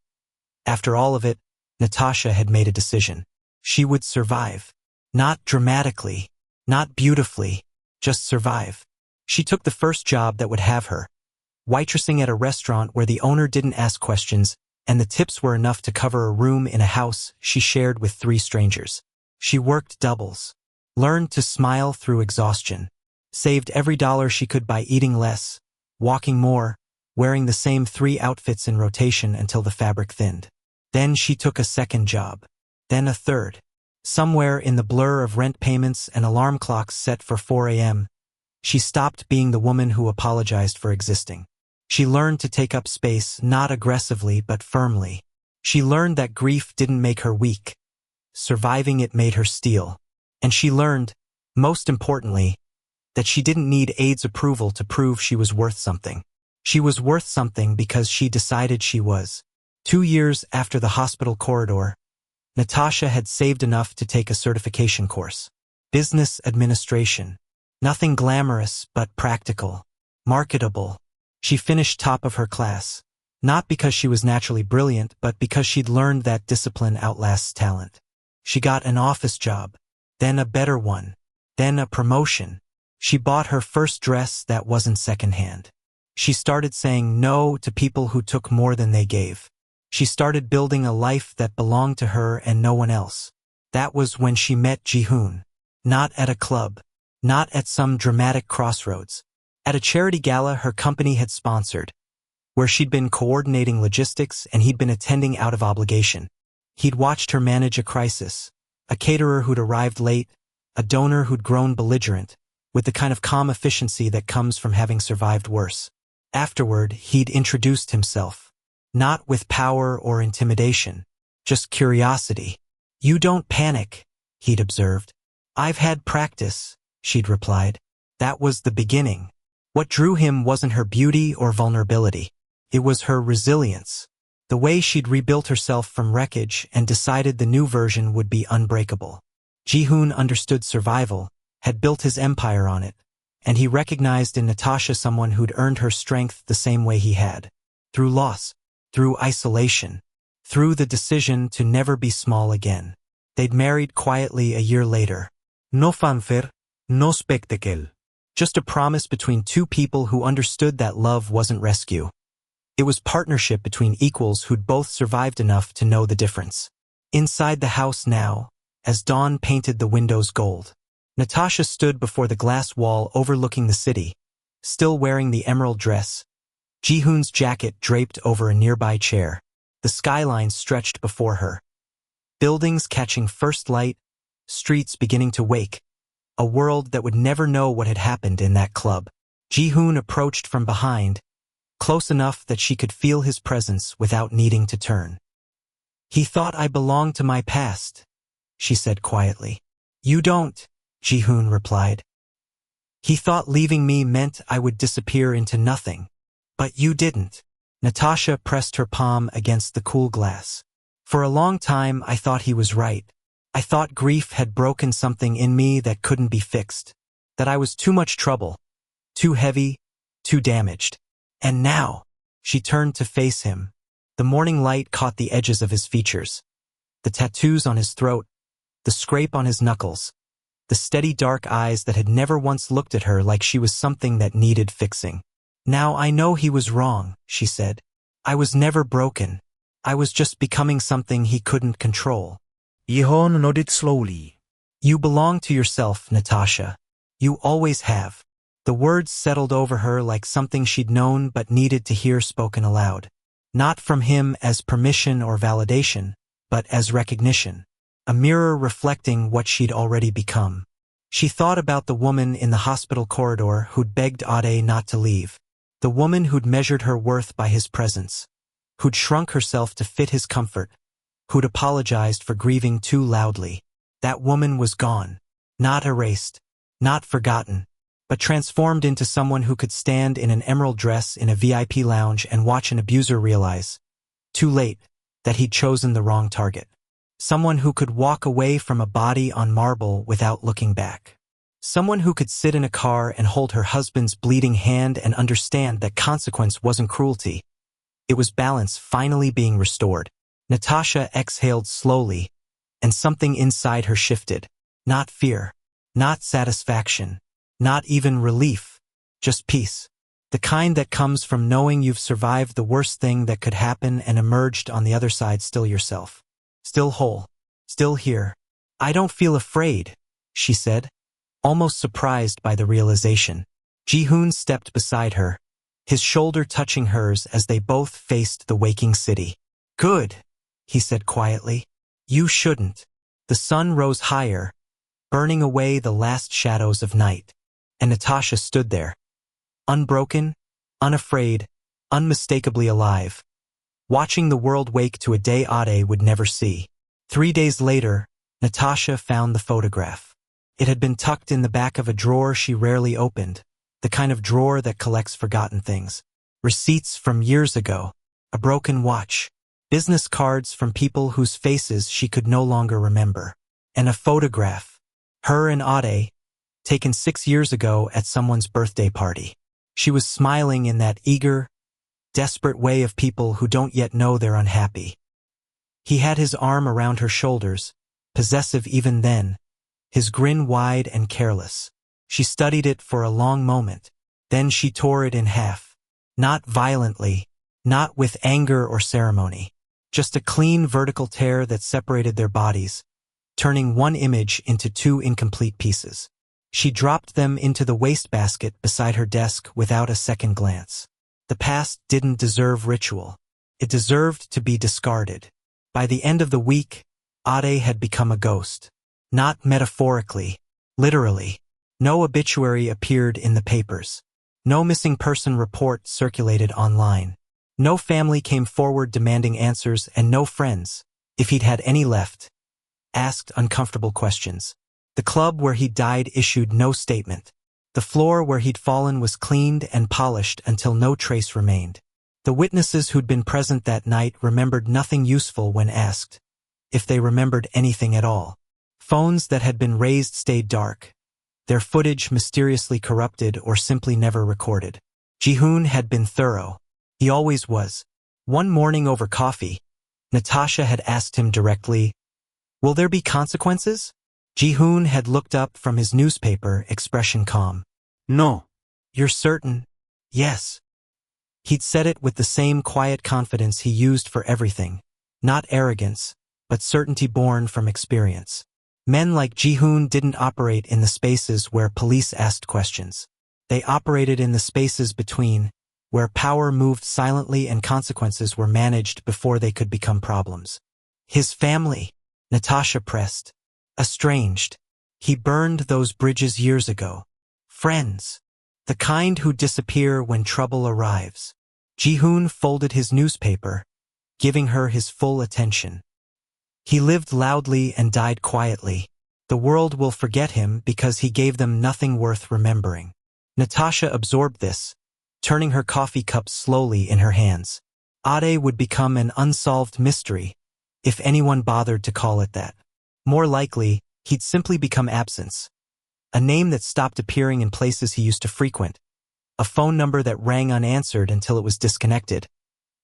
after all of it, Natasha had made a decision. She would survive. Not dramatically, not beautifully, just survive. She took the first job that would have her, waitressing at a restaurant where the owner didn't ask questions and the tips were enough to cover a room in a house she shared with 3 strangers. She worked doubles, learned to smile through exhaustion, saved every dollar she could by eating less, walking more, wearing the same 3 outfits in rotation until the fabric thinned. Then she took a second job, then a third. Somewhere in the blur of rent payments and alarm clocks set for 4 a.m., she stopped being the woman who apologized for existing. She learned to take up space not aggressively but firmly. She learned that grief didn't make her weak. Surviving it made her steel. And she learned, most importantly, that she didn't need Ade's approval to prove she was worth something. She was worth something because she decided she was. 2 years after the hospital corridor, Natasha had saved enough to take a certification course. Business administration. Nothing glamorous but practical. Marketable. She finished top of her class, not because she was naturally brilliant, but because she'd learned that discipline outlasts talent. She got an office job, then a better one, then a promotion. She bought her first dress that wasn't secondhand. She started saying no to people who took more than they gave. She started building a life that belonged to her and no one else. That was when she met Jihoon. Not at a club, not at some dramatic crossroads. At a charity gala her company had sponsored, where she'd been coordinating logistics and he'd been attending out of obligation. He'd watched her manage a crisis, a caterer who'd arrived late, a donor who'd grown belligerent, with the kind of calm efficiency that comes from having survived worse. Afterward, he'd introduced himself, not with power or intimidation, just curiosity. "You don't panic," he'd observed. "I've had practice," she'd replied. That was the beginning. What drew him wasn't her beauty or vulnerability. It was her resilience, the way she'd rebuilt herself from wreckage and decided the new version would be unbreakable. Jihoon understood survival, had built his empire on it, and he recognized in Natasha someone who'd earned her strength the same way he had. Through loss, through isolation, through the decision to never be small again. They'd married quietly a year later. No fanfare, no spectacle. Just a promise between 2 people who understood that love wasn't rescue. It was partnership between equals who'd both survived enough to know the difference. Inside the house now, as dawn painted the windows gold, Natasha stood before the glass wall overlooking the city, still wearing the emerald dress, Jihoon's jacket draped over a nearby chair. The skyline stretched before her. Buildings catching first light, streets beginning to wake. A world that would never know what had happened in that club. Jihoon approached from behind, close enough that she could feel his presence without needing to turn. "He thought I belonged to my past," she said quietly. "You don't," Jihoon replied. "He thought leaving me meant I would disappear into nothing. But you didn't." Natasha pressed her palm against the cool glass. "For a long time I thought he was right. I thought grief had broken something in me that couldn't be fixed, that I was too much trouble, too heavy, too damaged. And now," she turned to face him. The morning light caught the edges of his features, the tattoos on his throat, the scrape on his knuckles, the steady dark eyes that had never once looked at her like she was something that needed fixing. Now I know he was wrong, she said. I was never broken. I was just becoming something he couldn't control. Ji-hoon nodded slowly. You belong to yourself, Natasha. You always have. The words settled over her like something she'd known but needed to hear spoken aloud. Not from him as permission or validation, but as recognition. A mirror reflecting what she'd already become. She thought about the woman in the hospital corridor who'd begged Ade not to leave. The woman who'd measured her worth by his presence. Who'd shrunk herself to fit his comfort. Who'd apologized for grieving too loudly. That woman was gone. Not erased. Not forgotten. But transformed into someone who could stand in an emerald dress in a VIP lounge and watch an abuser realize, too late, that he'd chosen the wrong target. Someone who could walk away from a body on marble without looking back. Someone who could sit in a car and hold her husband's bleeding hand and understand that consequence wasn't cruelty. It was balance finally being restored. Natasha exhaled slowly, and something inside her shifted. Not fear. Not satisfaction. Not even relief. Just peace. The kind that comes from knowing you've survived the worst thing that could happen and emerged on the other side still yourself. Still whole. Still here. I don't feel afraid, she said, almost surprised by the realization. Ji-hoon stepped beside her, his shoulder touching hers as they both faced the waking city. Good, he said quietly. You shouldn't. The sun rose higher, burning away the last shadows of night. And Natasha stood there, unbroken, unafraid, unmistakably alive, watching the world wake to a day Ade would never see. 3 days later, Natasha found the photograph. It had been tucked in the back of a drawer she rarely opened, the kind of drawer that collects forgotten things. Receipts from years ago, a broken watch, business cards from people whose faces she could no longer remember, and a photograph, her and Ade, taken 6 years ago at someone's birthday party. She was smiling in that eager, desperate way of people who don't yet know they're unhappy. He had his arm around her shoulders, possessive even then, his grin wide and careless. She studied it for a long moment, then she tore it in half. Not violently, not with anger or ceremony. Just a clean vertical tear that separated their bodies, turning one image into 2 incomplete pieces. She dropped them into the wastebasket beside her desk without a second glance. The past didn't deserve ritual. It deserved to be discarded. By the end of the week, Ade had become a ghost. Not metaphorically, literally. No obituary appeared in the papers. No missing person report circulated online. No family came forward demanding answers, and no friends, if he'd had any left, asked uncomfortable questions. The club where he died issued no statement. The floor where he'd fallen was cleaned and polished until no trace remained. The witnesses who'd been present that night remembered nothing useful when asked, if they remembered anything at all. Phones that had been raised stayed dark, their footage mysteriously corrupted or simply never recorded. Ji-hoon had been thorough. He always was. One morning over coffee, Natasha had asked him directly, "Will there be consequences?" Ji-hoon had looked up from his newspaper, expression calm. No. You're certain? Yes. He'd said it with the same quiet confidence he used for everything. Not arrogance, but certainty born from experience. Men like Ji-hoon didn't operate in the spaces where police asked questions. They operated in the spaces between, where power moved silently and consequences were managed before they could become problems. His family, Natasha pressed. Estranged. He burned those bridges years ago. Friends. The kind who disappear when trouble arrives. Ji-hoon folded his newspaper, giving her his full attention. He lived loudly and died quietly. The world will forget him because he gave them nothing worth remembering. Natasha absorbed this, turning her coffee cup slowly in her hands. Ade would become an unsolved mystery, if anyone bothered to call it that. More likely, he'd simply become absence. A name that stopped appearing in places he used to frequent. A phone number that rang unanswered until it was disconnected.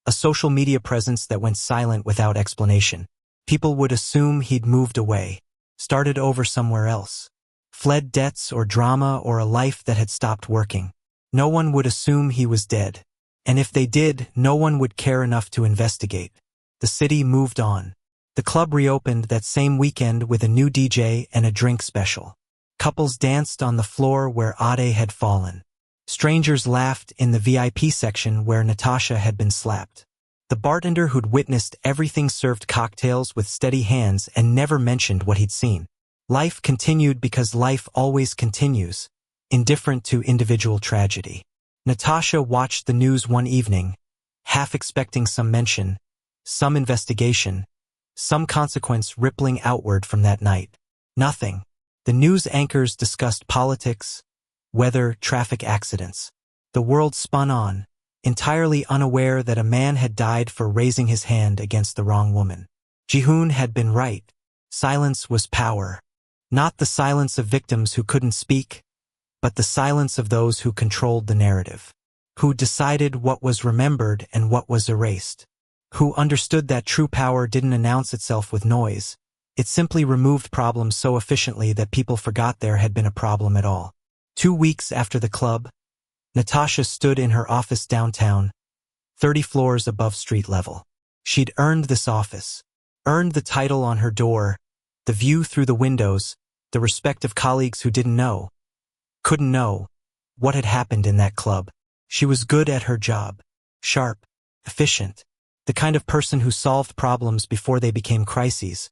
A social media presence that went silent without explanation. People would assume he'd moved away, started over somewhere else, fled debts or drama or a life that had stopped working. No one would assume he was dead. And if they did, no one would care enough to investigate. The city moved on. The club reopened that same weekend with a new DJ and a drink special. Couples danced on the floor where Ade had fallen. Strangers laughed in the VIP section where Natasha had been slapped. The bartender who'd witnessed everything served cocktails with steady hands and never mentioned what he'd seen. Life continued because life always continues, indifferent to individual tragedy. Natasha watched the news one evening, half expecting some mention, some investigation, some consequence rippling outward from that night. Nothing. The news anchors discussed politics, weather, traffic accidents. The world spun on, entirely unaware that a man had died for raising his hand against the wrong woman. Jihoon had been right. Silence was power. Not the silence of victims who couldn't speak, but the silence of those who controlled the narrative, who decided what was remembered and what was erased, who understood that true power didn't announce itself with noise. It simply removed problems so efficiently that people forgot there had been a problem at all. 2 weeks after the club, Natasha stood in her office downtown, 30 floors above street level. She'd earned this office, earned the title on her door, the view through the windows, the respect of colleagues who didn't know, couldn't know, what had happened in that club. She was good at her job, sharp, efficient, the kind of person who solved problems before they became crises,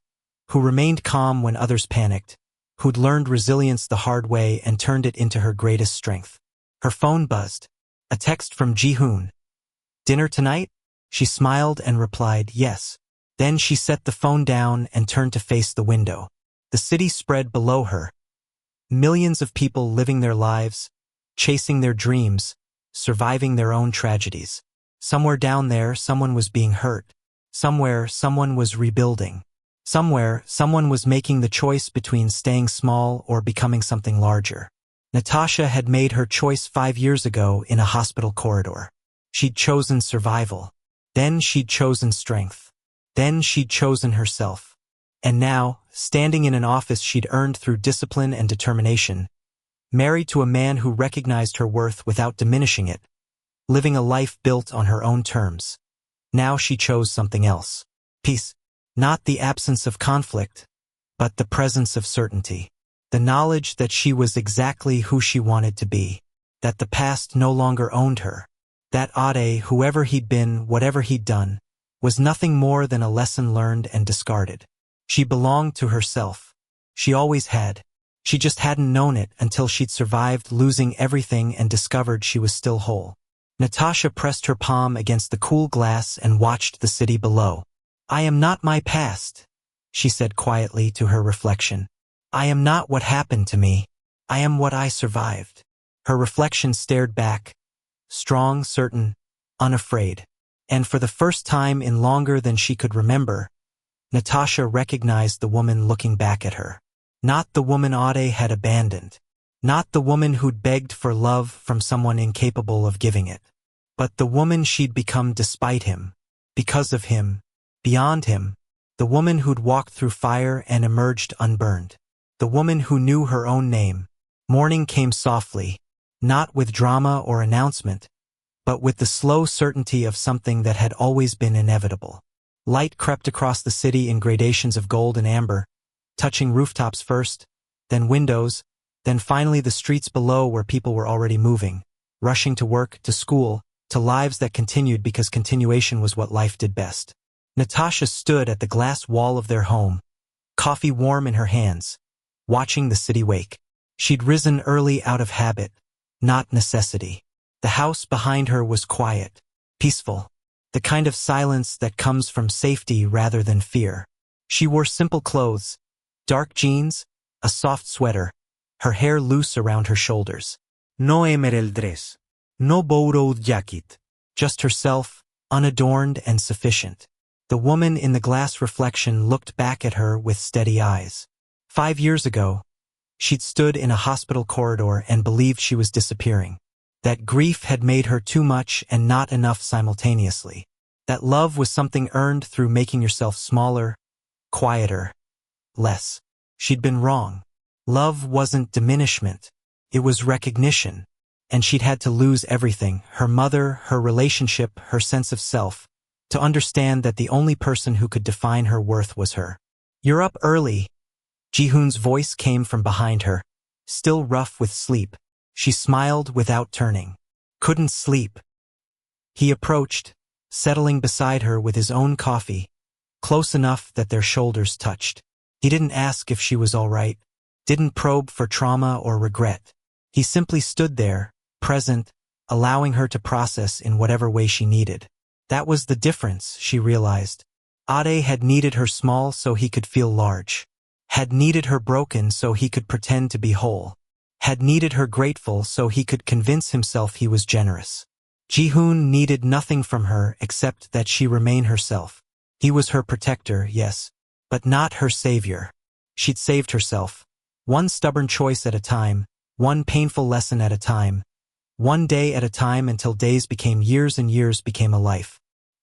who remained calm when others panicked, who'd learned resilience the hard way and turned it into her greatest strength. Her phone buzzed. A text from Jihoon. "Dinner tonight?" She smiled and replied, "Yes." Then she set the phone down and turned to face the window. The city spread below her. Millions of people living their lives, chasing their dreams, surviving their own tragedies. Somewhere down there, someone was being hurt. Somewhere, someone was rebuilding. Somewhere, someone was making the choice between staying small or becoming something larger. Natasha had made her choice 5 years ago in a hospital corridor. She'd chosen survival. Then she'd chosen strength. Then she'd chosen herself. And now, standing in an office she'd earned through discipline and determination, married to a man who recognized her worth without diminishing it, living a life built on her own terms. Now she chose something else. Peace. Not the absence of conflict, but the presence of certainty. The knowledge that she was exactly who she wanted to be. That the past no longer owned her. That Ade, whoever he'd been, whatever he'd done, was nothing more than a lesson learned and discarded. She belonged to herself. She always had. She just hadn't known it until she'd survived losing everything and discovered she was still whole. Natasha pressed her palm against the cool glass and watched the city below. "I am not my past," she said quietly to her reflection. "I am not what happened to me. I am what I survived." Her reflection stared back, strong, certain, unafraid. And for the first time in longer than she could remember, Natasha recognized the woman looking back at her. Not the woman Ade had abandoned. Not the woman who'd begged for love from someone incapable of giving it. But the woman she'd become despite him, because of him, beyond him. The woman who'd walked through fire and emerged unburned. The woman who knew her own name. Morning came softly, not with drama or announcement, but with the slow certainty of something that had always been inevitable. Light crept across the city in gradations of gold and amber, touching rooftops first, then windows, then finally the streets below where people were already moving, rushing to work, to school, to lives that continued because continuation was what life did best. Natasha stood at the glass wall of their home, coffee warm in her hands, watching the city wake. She'd risen early out of habit, not necessity. The house behind her was quiet, peaceful, the kind of silence that comes from safety rather than fear. She wore simple clothes, dark jeans, a soft sweater, her hair loose around her shoulders. No emerald dress. No borrowed jacket. Just herself, unadorned and sufficient. The woman in the glass reflection looked back at her with steady eyes. 5 years ago, she'd stood in a hospital corridor and believed she was disappearing. That grief had made her too much and not enough simultaneously. That love was something earned through making yourself smaller, quieter, less. She'd been wrong. Love wasn't diminishment. It was recognition. And she'd had to lose everything, her mother, her relationship, her sense of self, to understand that the only person who could define her worth was her. "You're up early." Ji-hoon's voice came from behind her, still rough with sleep. She smiled without turning. "Couldn't sleep." He approached, settling beside her with his own coffee, close enough that their shoulders touched. He didn't ask if she was all right, didn't probe for trauma or regret. He simply stood there, present, allowing her to process in whatever way she needed. That was the difference, she realized. Ade had needed her small so he could feel large. Had needed her broken so he could pretend to be whole. Had needed her grateful so he could convince himself he was generous. Ji-hoon needed nothing from her except that she remain herself. He was her protector, yes, but not her savior. She'd saved herself. One stubborn choice at a time, one painful lesson at a time, one day at a time until days became years and years became a life.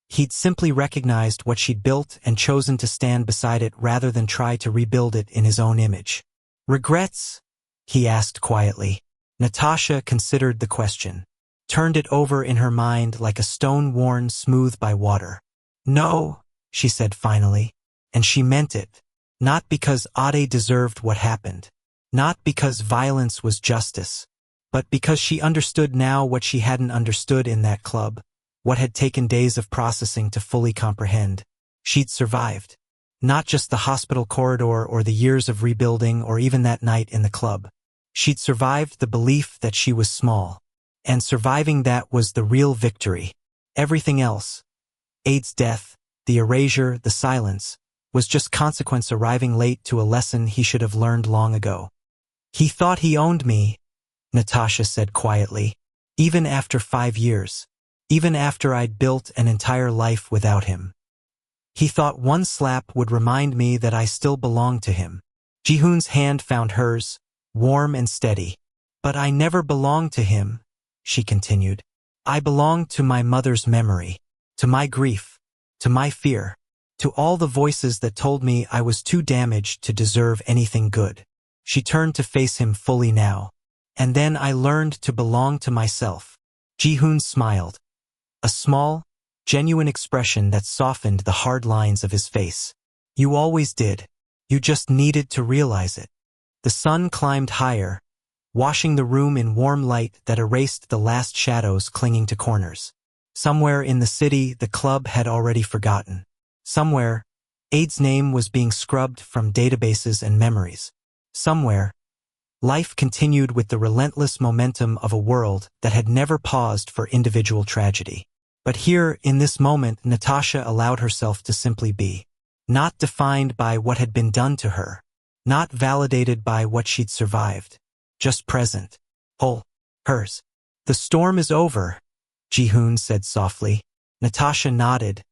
He'd simply recognized what she'd built and chosen to stand beside it rather than try to rebuild it in his own image. "Regrets?" he asked quietly. Natasha considered the question, turned it over in her mind like a stone worn smooth by water. "No," she said finally, and she meant it. Not because Ade deserved what happened, not because violence was justice, but because she understood now what she hadn't understood in that club, what had taken days of processing to fully comprehend. She'd survived. Not just the hospital corridor or the years of rebuilding or even that night in the club. She'd survived the belief that she was small. And surviving that was the real victory. Everything else, Ade's death, the erasure, the silence, was just consequence arriving late to a lesson he should have learned long ago. "He thought he owned me," Natasha said quietly, "even after 5 years. Even after I'd built an entire life without him. He thought one slap would remind me that I still belonged to him." Ji-hoon's hand found hers, warm and steady. "But I never belonged to him," she continued. "I belonged to my mother's memory, to my grief, to my fear, to all the voices that told me I was too damaged to deserve anything good." She turned to face him fully now. "And then I learned to belong to myself." Ji-hoon smiled. A small, genuine expression that softened the hard lines of his face. "You always did. You just needed to realize it." The sun climbed higher, washing the room in warm light that erased the last shadows clinging to corners. Somewhere in the city, the club had already forgotten. Somewhere, Ade's name was being scrubbed from databases and memories. Somewhere, life continued with the relentless momentum of a world that had never paused for individual tragedy. But here, in this moment, Natasha allowed herself to simply be. Not defined by what had been done to her. Not validated by what she'd survived. Just present. Whole. Hers. "The storm is over," Ji-hoon said softly. Natasha nodded,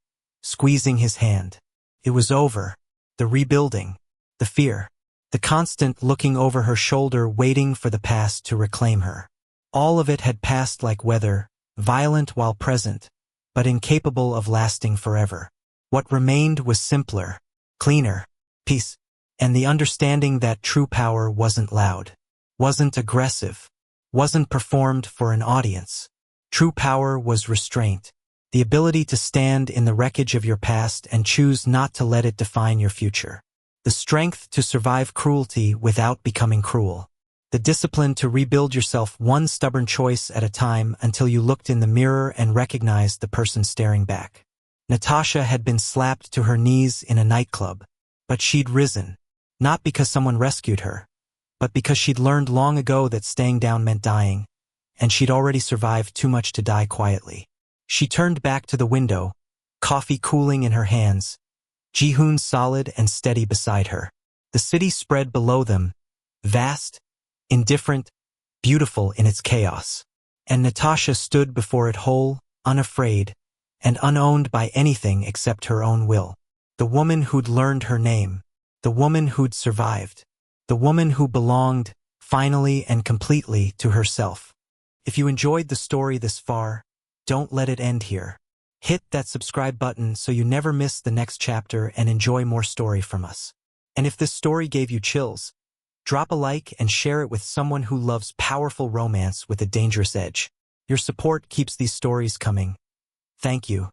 squeezing his hand. It was over. The rebuilding. The fear. The constant looking over her shoulder waiting for the past to reclaim her. All of it had passed like weather, violent while present, but incapable of lasting forever. What remained was simpler, cleaner, peace, and the understanding that true power wasn't loud, wasn't aggressive, wasn't performed for an audience. True power was restraint, the ability to stand in the wreckage of your past and choose not to let it define your future. The strength to survive cruelty without becoming cruel. The discipline to rebuild yourself one stubborn choice at a time until you looked in the mirror and recognized the person staring back. Natasha had been slapped to her knees in a nightclub, but she'd risen, not because someone rescued her, but because she'd learned long ago that staying down meant dying, and she'd already survived too much to die quietly. She turned back to the window, coffee cooling in her hands, Ji-hoon solid and steady beside her. The city spread below them, vast, indifferent, beautiful in its chaos. And Natasha stood before it whole, unafraid, and unowned by anything except her own will. The woman who'd learned her name, the woman who'd survived, the woman who belonged, finally and completely, to herself. If you enjoyed the story this far, don't let it end here. Hit that subscribe button so you never miss the next chapter and enjoy more story from us. And if this story gave you chills, Drop a like and share it with someone who loves powerful romance with a dangerous edge. Your support keeps these stories coming. Thank you.